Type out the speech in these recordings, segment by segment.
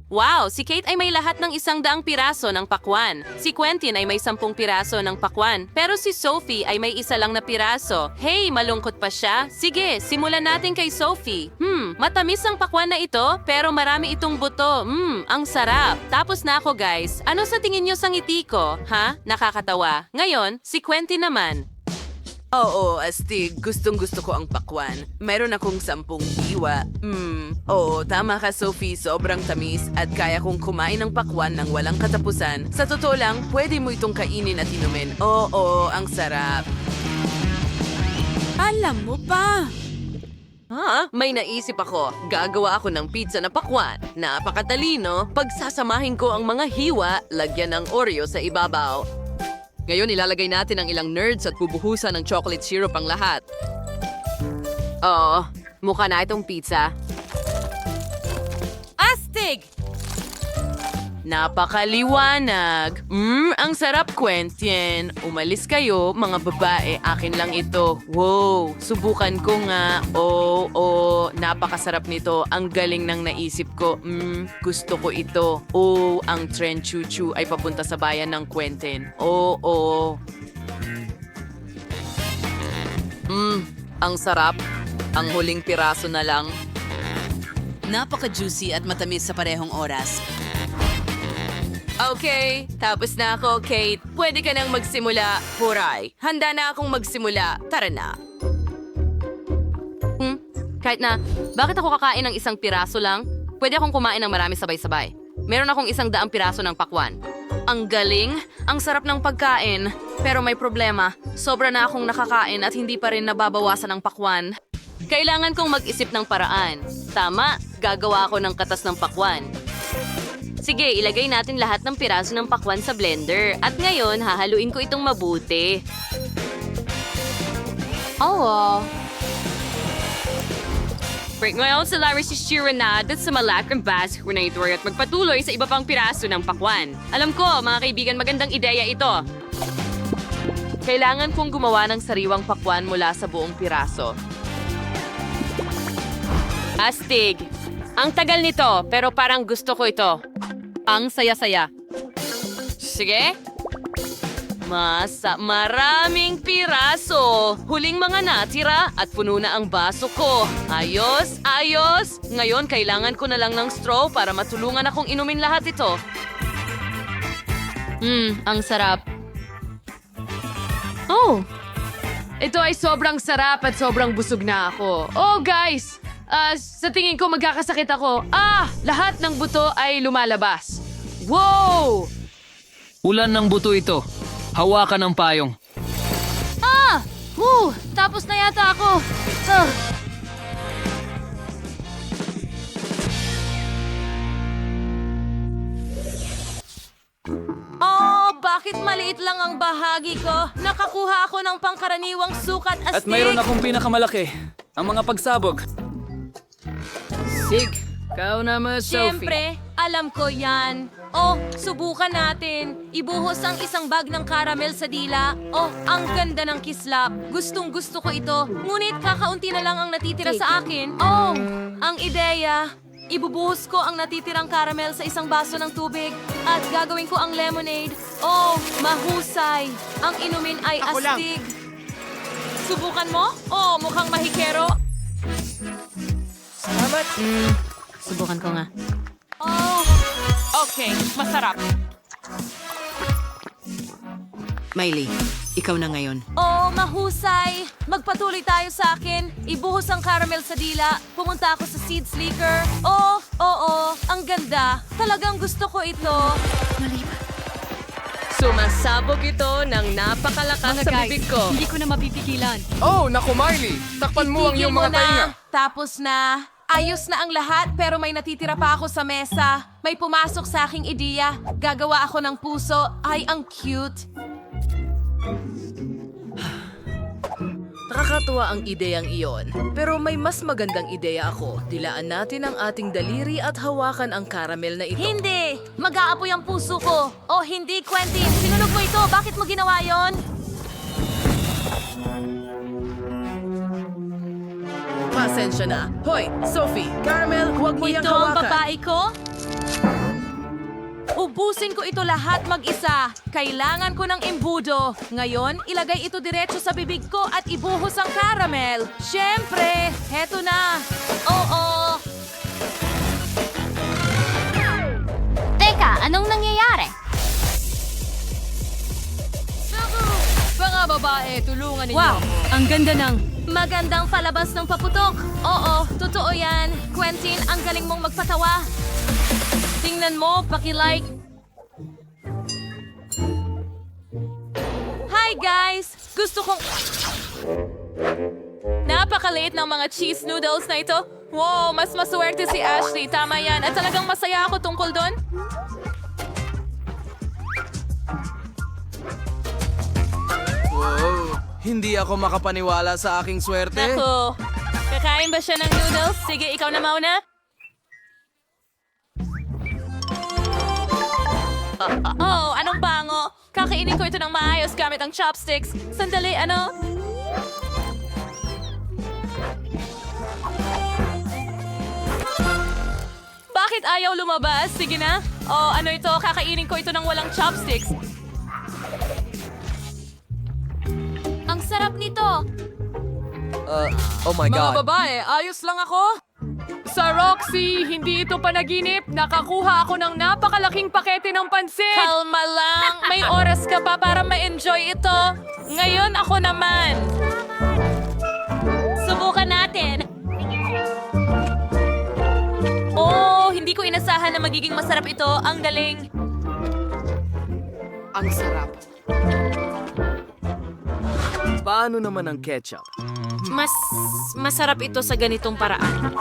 Wow, si Kate ay may lahat ng 100 piraso ng pakwan. Si Quentin ay may 10 piraso ng pakwan. Pero si Sophie ay may isa lang na piraso. Hey, malungkot pa siya? Sige, simulan natin kay Sophie. Matamis ang pakwan na ito, pero marami itong buto. Ang sarap. Tapos na ako, guys. Ano sa tingin niyo sa ngiti ko? Ha? Nakakatawa. Ngayon, si Quentin naman. Oo, astig. Gustong-gusto ko ang pakwan. Meron akong 10 hiwa. Oo, tama ka, Sophie. Sobrang tamis at kaya kong kumain ng pakwan ng walang katapusan. Sa totoo lang, pwede mo itong kainin at inumin. Oo, ang sarap. Alam mo ba? May naisip ako. Gagawa ako ng pizza na pakwan. Napakatalino. Pagsasamahin ko ang mga hiwa, lagyan ng Oreo sa ibabaw. Ngayon, ilalagay natin ang ilang nerds at bubuhusan ng chocolate syrup ang lahat. Oo, mukha na itong pizza. Astig! Napakaliwanag. Ang sarap, Quentin. Umalis kayo, mga babae. Akin lang ito. Wow, subukan ko nga. Oo, napakasarap nito. Ang galing ng naisip ko. Gusto ko ito. Ang tren chuchu ay papunta sa bayan ng Quentin. Ang sarap. Ang huling piraso na lang. Napaka-juicy at matamis sa parehong oras. Okay, tapos na ako, Kate. Pwede ka nang magsimula. Huray, handa na akong magsimula. Tara na. Kahit na, bakit ako kakain ng 1 piraso lang? Pwede akong kumain ng marami sabay-sabay. Meron akong 100 piraso ng pakwan. Ang galing, ang sarap ng pagkain. Pero may problema, sobra na akong nakakain at hindi pa rin nababawasan ang pakwan. Kailangan kong mag-isip ng paraan. Tama, gagawa ako ng katas ng pakwan. Sige, ilagay natin lahat ng piraso ng pakwan sa blender. At ngayon, hahaluin ko itong mabuti. Break ngayon sa Larry si Shira na sa malaking basket grenador at magpatuloy sa iba pang piraso ng pakwan. Alam ko, mga kaibigan, magandang ideya ito. Kailangan kong gumawa ng sariwang pakwan mula sa buong piraso. Astig! Ang tagal nito, pero parang gusto ko ito. Ang saya-saya. Sige. Maraming piraso. Huling mga natira at puno na ang baso ko. Ayos. Ngayon, kailangan ko na lang ng straw para matulungan akong inumin lahat ito. Ang sarap. Ito ay sobrang sarap at sobrang busog na ako. Guys! Sa tingin ko magkakasakit ako. Lahat ng buto ay lumalabas. Wow! Ulan ng buto ito. Hawakan ang payong. Tapos na yata ako. Bakit maliit lang ang bahagi ko? Nakakuha ako ng pangkaraniwang sukat astig. At mayroon akong pinakamalaki. Ang mga pagsabog. Sig, kau naman, Sophie. Siyempre, alam ko yan. Subukan natin. Ibuhos ang 1 bag ng caramel sa dila. Ang ganda ng kislap. Gustong-gusto ko ito. Ngunit kakaunti na lang ang natitira sa akin. Ang ideya. Ibubuhos ko ang natitirang caramel sa 1 baso ng tubig at gagawin ko ang lemonade. Mahusay. Ang inumin ay astig. Subukan mo? Mukhang mahikero. Salamat. Subukan ko nga. Okay, masarap. Miley, ikaw na ngayon. Mahusay! Magpatuloy tayo sa akin. Ibuhos ang caramel sa dila. Pumunta ako sa seed slicker. Ang ganda. Talagang gusto ko ito. Sumasabog ito ng napakalakas sa bibig ko. Hindi ko na mapipigilan. Naku Miley! Takpan mo ang Itigil iyong mo mga tainga! Tapos na. Ayos na ang lahat pero may natitira pa ako sa mesa. May pumasok sa aking ideya. Gagawa ako ng puso. Ay, ang cute. Nakakatuwa ang ideyang iyon. Pero may mas magandang ideya ako. Dilaan natin ang ating daliri at hawakan ang caramel na ito. Hindi! Mag-aapoy ang puso ko. Hindi, Quentin. Sinunog mo ito. Bakit mo ginawa yon? Pasensya na. Hoy, Sophie, caramel, huwag mo yang Ito ang hawakan. babae ko? Tatapusin ko ito lahat mag-isa. Kailangan ko ng imbudo. Ngayon, ilagay ito diretso sa bibig ko at ibuhos ang caramel. Siyempre, heto na. Oo. Teka, anong nangyayari? Mga babae, tulungan ninyo. Wow! Ang ganda ng... Magandang palabas ng paputok. Oo, totoo yan. Quentin, ang galing mong magpatawa. Tingnan mo, paki-like. Hi guys! Gusto kong... Napakaliit ng mga cheese noodles na ito. Wow, mas maswerte si Ashley. Tama yan. At talagang masaya ako tungkol doon. Wow, hindi ako makapaniwala sa aking swerte. Naku, kakain ba siya ng noodles? Sige, ikaw na mauna. Oh, anong bango? Kakainin ko ito ng maayos gamit ang chopsticks. Sandali, ano? Bakit ayaw lumabas? Sige na. Oh, ano ito? Kakainin ko ito ng walang chopsticks. Ang sarap nito. Oh my Mga babae, ayos lang ako. Sa Roxy, hindi ito panaginip. Nakakuha ako ng napakalaking pakete ng pansit. Kalma lang. May oras ka pa para ma-enjoy ito. Ngayon ako naman. Subukan natin. Oh, hindi ko inasahan na magiging masarap ito. Ang galing. Ang sarap. Paano naman ang ketchup? Mas masarap ito sa ganitong paraan.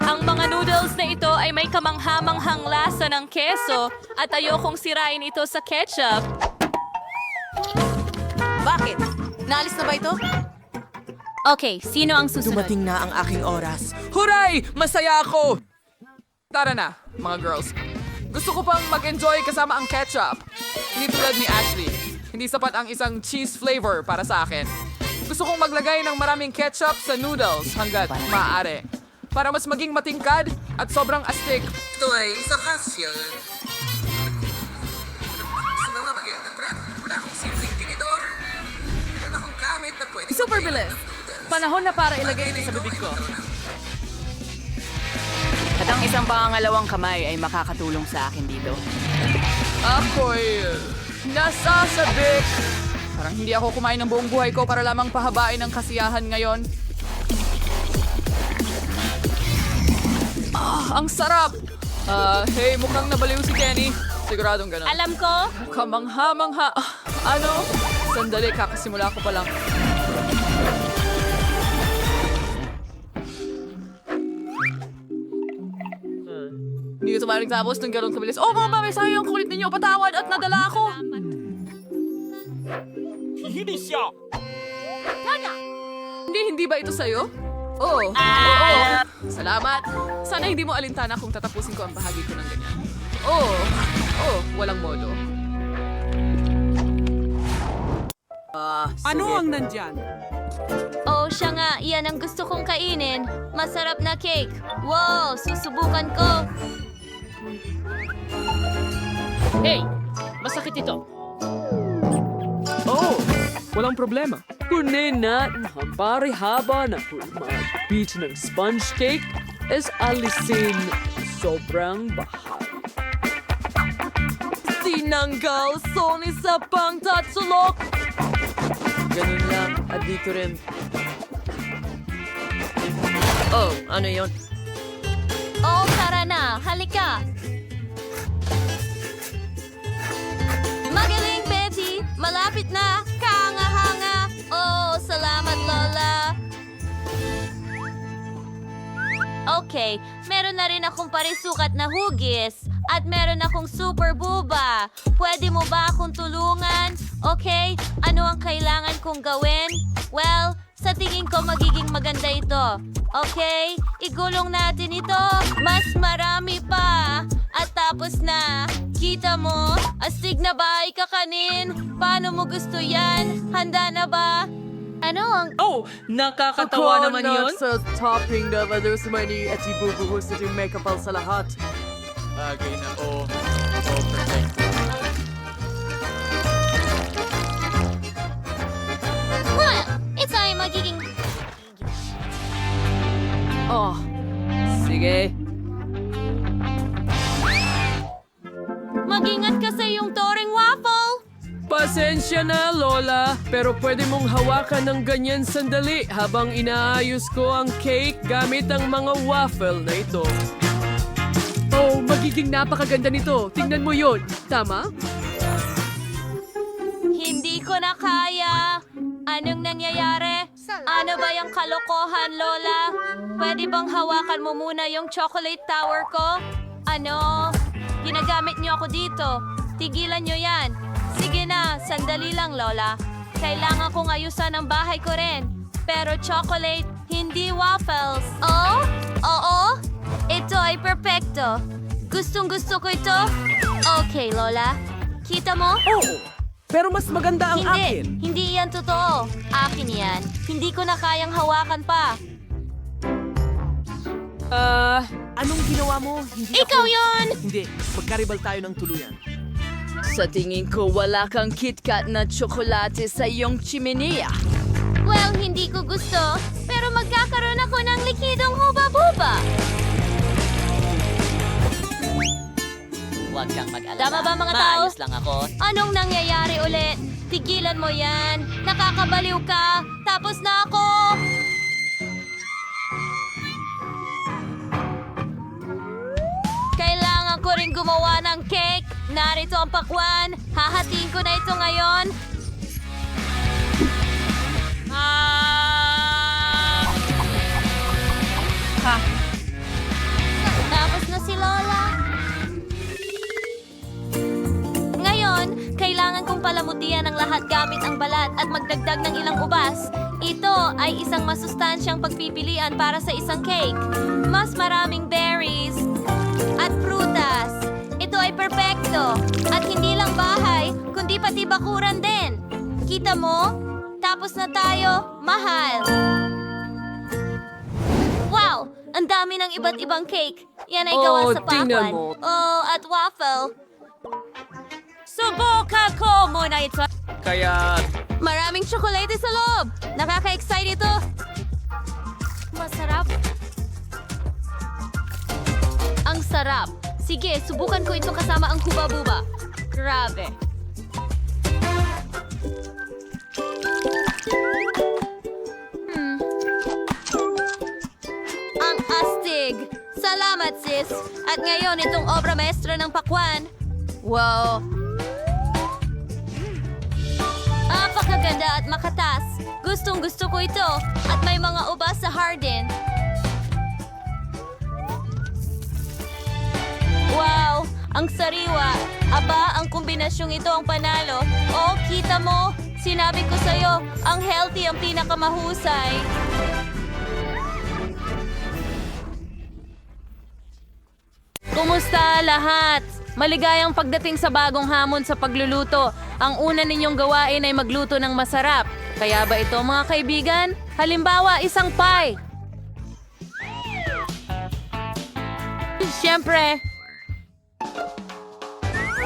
Ang mga noodles na ito ay may kamanghamanghang lasa ng keso at ayokong sirain ito sa ketchup. Bakit? Naalis na ba ito? Okay, sino ang susunod? Dumating na ang aking oras. Huray! Masaya ako! Tara na, mga girls. Gusto ko pang mag-enjoy kasama ang ketchup. Hindi tulad ni Ashley. Hindi sapat ang isang cheese flavor para sa akin. Gusto kong maglagay ng maraming ketchup sa noodles hanggat maaari. Para mas maging matingkad at sobrang astig. Ito ay isang kasyon. Wala akong simpleng tinidor. Wala akong gamit na pwede. Super bilis! Panahon na para ilagay ito sa bibig ko. At ang isang pangalawang kamay ay makakatulong sa akin dito. Ako'y nasasabik. Parang hindi ako kumain ng buong buhay ko para lamang pahabain ang kasiyahan ngayon. Ang sarap! Hey, mukhang nabaliw si Kenny. Siguradong ganun. Alam ko, Kamangha-mangha. Ano? Sandali, kakasimula ko pa lang. Hindi ito maaaring tapos ng gano'ng kabilis. Oh, mga babae, sayang ang kulit ninyo. Patawad at nadala ako. Hindi ba ito sa'yo? Oo. Salamat. Sana hindi mo alintana kung tatapusin ko ang bahagi ko ng ganyan. Walang modo. Ano ang nandyan? Oh, siya nga. Iyan ang gusto kong kainin. Masarap na cake. Wow, susubukan ko. Hey! Masakit ito. Oh, walang problema. Kunin natin ang pare-haba na mag-beach ng sponge cake is alisin sobrang bahal. tinanggal Sony sa pangtatsulok. Ganun lang. At dito rin. Oh, ano yon? Oh, tara na. Halika. Magaling, Betty. Malapit na. Kahanga-hanga. Oh, salamat, Lola. Okay, meron na rin akong parisukat na hugis. At meron akong super buba. Pwede mo ba akong tulungan? Okay, ano ang kailangan kong gawin? Well, sa tingin ko magiging maganda ito. Okay, igulong natin ito. Mas marami pa. At tapos na. Kita mo? Astig na ba ikakanin? Paano mo gusto yan? Handa na ba? Ano ang... Oh, nakakatawa naman yun. Sa topping na madusmani at ibubuhos na yung makeup sa lahat. Bagay na. Oh, perfect. Oh, sige. Mag-ingat ka sa iyong toring waffle! Pasensya na, Lola. Pero pwede mong hawakan ng ganyan sandali habang inaayos ko ang cake gamit ang mga waffle na ito. Oh, magiging napakaganda nito. Tingnan mo yon. Tama? Hindi ko na kaya. Anong nangyayari? Ano ba yung kalokohan, Lola? Pwede bang hawakan mo muna yung chocolate tower ko? Ano? Ginagamit niyo ako dito. Tigilan niyo yan. Sige na, sandali lang, Lola. Kailangan kong ayusan ang bahay ko rin. Pero chocolate, hindi waffles. Oh? Oo? Ito ay perpekto. Gustong-gusto ko ito. Okay, Lola. Kita mo? Oo, pero mas maganda ang akin. Hindi yan totoo. Akin yan. Hindi ko na kayang hawakan pa. Anong ginawa mo? Hindi Ikaw yon! Hindi, magkaribal tayo ng tuluyan. Sa tingin ko, wala kang KitKat na tsokolate sa iyong chimenea. Well, hindi ko gusto, pero magkakaroon ako ng likidong huba-buba. Huwag kang mag-alala. Tama ba, mga tao? Maayos lang ako. Anong nangyayari ulit? Tigilan mo yan. Nakakabaliw ka. Tapos na ako. Kailangan ko rin gumawa ng cake. Narito ang pakwan. Hahatiin ko na ito ngayon. Tapos na si Lola. Ngayon, kailangan kong palamutian ang lahat gamit ang balat at magdagdag ng ilang ubas. Ito ay isang masustansyang pagpipilian para sa isang cake. Mas maraming berries at prutas. Ito ay perpekto. At hindi lang bahay, kundi pati bakuran din. Kita mo? Tapos na tayo. Mahal. Wow! Ang dami ng iba't ibang cake. Yan ay gawa Oh, sa tingnan pakwan. mo. Oh, at waffle. Subukan ko muna ito. Kaya, Maraming tsokolate sa loob. Nakaka-excite ito. Masarap. Ang sarap. Sige, subukan ko ito kasama ang huba-buba. Grabe. Ang astig. Salamat, sis. At ngayon, itong obra maestra ng pakwan. Wow. Napakaganda at makatas. Gustong-gusto ko ito. At may mga ubas sa hardin. Wow! Ang sariwa. Aba, ang kombinasyong ito ang panalo. Oh, kita mo? Sinabi ko sa'yo, ang healthy ang pinakamahusay. Kumusta lahat? Maligayang pagdating sa bagong hamon sa pagluluto. Ang una ninyong gawain ay magluto ng masarap. Kaya ba ito, mga kaibigan? Halimbawa, isang pie. Siyempre,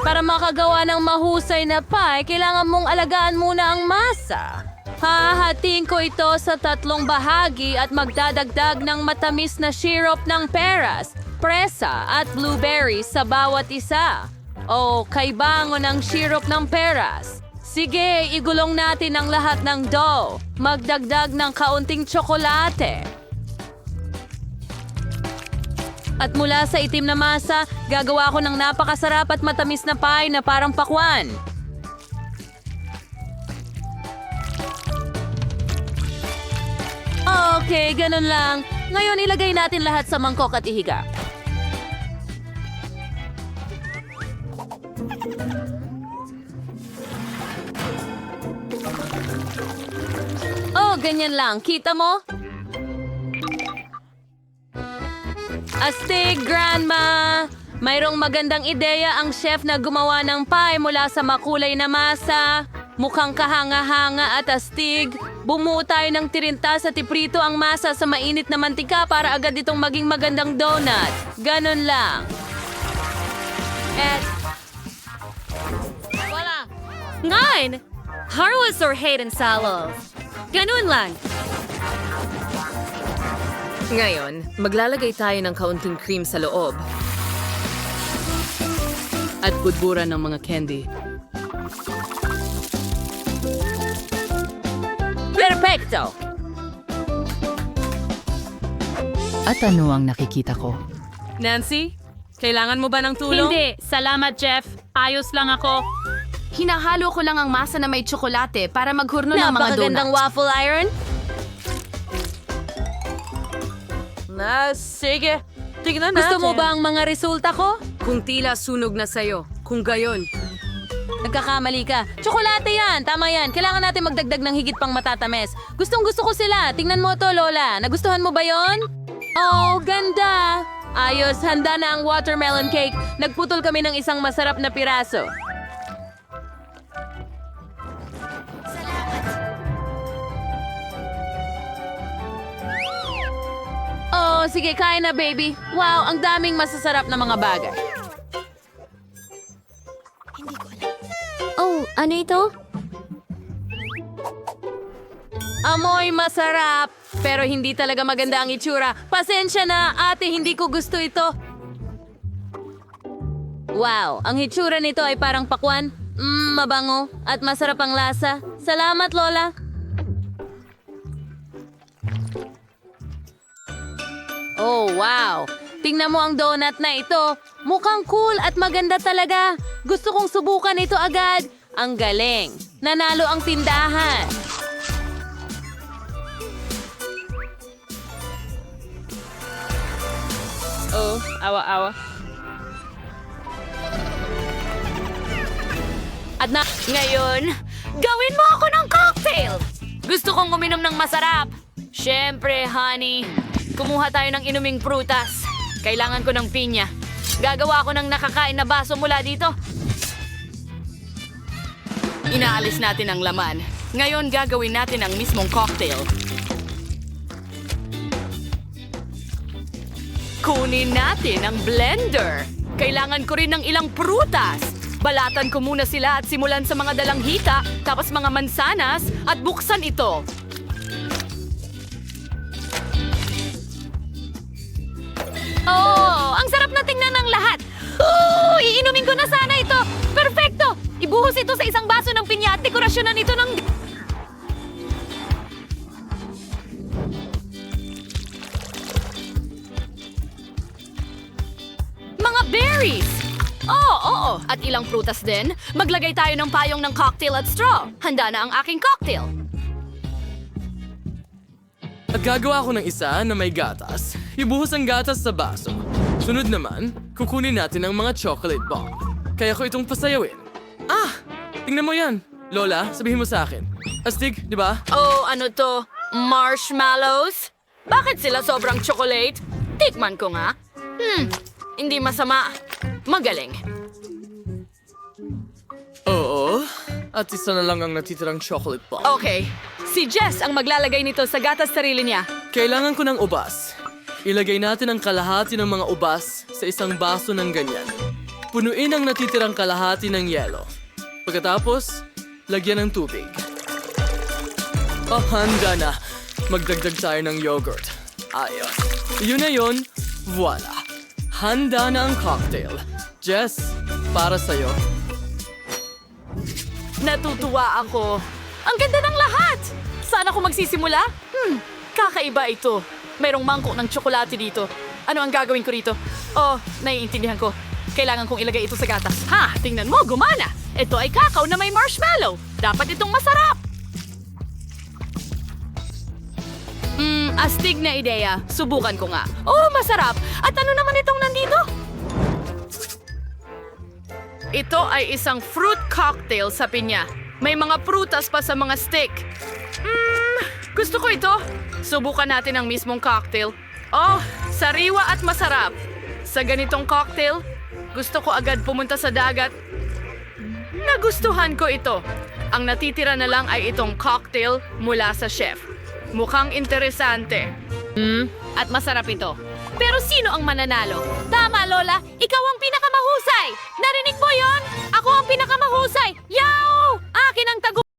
para makagawa ng mahusay na pie, kailangan mong alagaan muna ang masa. Hahatiin ko ito sa 3 bahagi at magdadagdag ng matamis na syrup ng peras, presa at blueberries sa bawat isa. O kaibango ng syrup ng peras. Sige, igulong natin ang lahat ng dough. Magdagdag ng kaunting tsokolate. At mula sa itim na masa, gagawa ko ng napakasarap at matamis na pie na parang pakwan. Okay, ganun lang. Ngayon ilagay natin lahat sa mangkok at ihiga. Oh, ganyan lang. Kita mo? Astig, Grandma! Mayroong magandang ideya ang chef na gumawa ng pie mula sa makulay na masa. Mukhang kahanga-hanga at astig. Bumuo tayo ng tirinta sa tiprito ang masa sa mainit na mantika para agad itong maging magandang donut. Ganon lang. At... Wala. Ngayon, harwas or hate and salos. Ganun lang. Ngayon, maglalagay tayo ng kaunting cream sa loob. At budburan ng mga candy. Perfecto! At ano ang nakikita ko? Nancy, kailangan mo ba ng tulong? Hindi. Salamat, Jeff. Ayos lang ako. Hinahalo ko lang ang masa na may tsokolate para maghurno ng mga Napakagandang donut. waffle iron. Sige. Tignan natin. Gusto mo ba ang mga resulta ko? Kung tila sunog na sa'yo, kung gayon. Nagkakamali ka. Tsokolate yan. Tama yan. Kailangan natin magdagdag ng higit pang matatamis. Gustong gusto ko sila. Tingnan mo to, Lola. Nagustuhan mo ba yon? Oh, ganda. Ayos. Handa na ang watermelon cake. Nagputol kami ng isang masarap na piraso. Oh, sige, kain na, baby. Wow, ang daming masasarap na mga bagay. Oh, ano ito? Amoy masarap, pero hindi talaga maganda ang itsura. Pasensya na, ate, hindi ko gusto ito. Wow, ang itsura nito ay parang pakwan. Mabango at masarap ang lasa. Salamat, Lola. Oh, wow. Tingnan mo ang donut na ito. Mukhang cool at maganda talaga. Gusto kong subukan ito agad. Ang galing. Nanalo ang tindahan. Oh, awa-awa. At ngayon, gawin mo ako ng cocktail! Gusto kong uminom ng masarap. Siyempre, honey. Kumuha tayo ng inuming prutas. Kailangan ko ng pinya. Gagawa ako ng nakakain na baso mula dito. Inaalis natin ang laman. Ngayon gagawin natin ang mismong cocktail. Kunin natin ang blender. Kailangan ko rin ng ilang prutas. Balatan ko muna sila at simulan sa mga dalanghita, tapos mga mansanas at buksan ito. Oh, ang sarap na tingnan ng lahat. Iinumin ko na sana ito. Perfecto! Ibuhos ito sa isang baso ng pinya at dekorasyonan ito ng... Mga berries! Oo. At ilang prutas din. Maglagay tayo ng payong ng cocktail at straw. Handa na ang aking cocktail. At gagawa ko ng isa na may gatas. Ibuhos ang gatas sa baso. Sunod naman, kukunin natin ang mga chocolate bomb. Kaya ko itong pasayawin. Tingnan mo yan. Lola, sabihin mo sa akin. Astig, di ba? Oh, ano to? Marshmallows? Bakit sila sobrang chocolate? Tikman ko nga. Hindi masama. Magaling. Oo. At isa na lang ang natitirang chocolate bomb. Okay. Si Jess ang maglalagay nito sa gatas sarili niya. Kailangan ko ng ubas. Ilagay natin ang kalahati ng mga ubas sa isang baso ng ganyan. Punuin ang natitirang kalahati ng yelo. Pagkatapos, lagyan ng tubig. Handa na. Magdagdag tayo ng yogurt. Ayos. Yun na yun. Voila. Handa na ang cocktail. Jess, para sa'yo. Natutuwa ako. Ang ganda ng lahat! Saan ako magsisimula? Kakaiba ito. Mayroong mangkok ng tsokolate dito. Ano ang gagawin ko rito? Oh, naiintindihan ko. Kailangan kong ilagay ito sa gatas. Tingnan mo, gumana! Ito ay kakao na may marshmallow. Dapat itong masarap. Astig na ideya. Subukan ko nga. Oh, masarap. At ano naman itong nandito? Ito ay isang fruit cocktail sa pinya. May mga prutas pa sa mga stick. Gusto ko ito. Subukan natin ang mismong cocktail. Oh, sariwa at masarap. Sa ganitong cocktail, gusto ko agad pumunta sa dagat. Nagustuhan ko ito. Ang natitira na lang ay itong cocktail mula sa chef. Mukhang interesante. At masarap ito. Pero sino ang mananalo? Tama, Lola. Ikaw ang pinakamahusay. Narinig mo yon?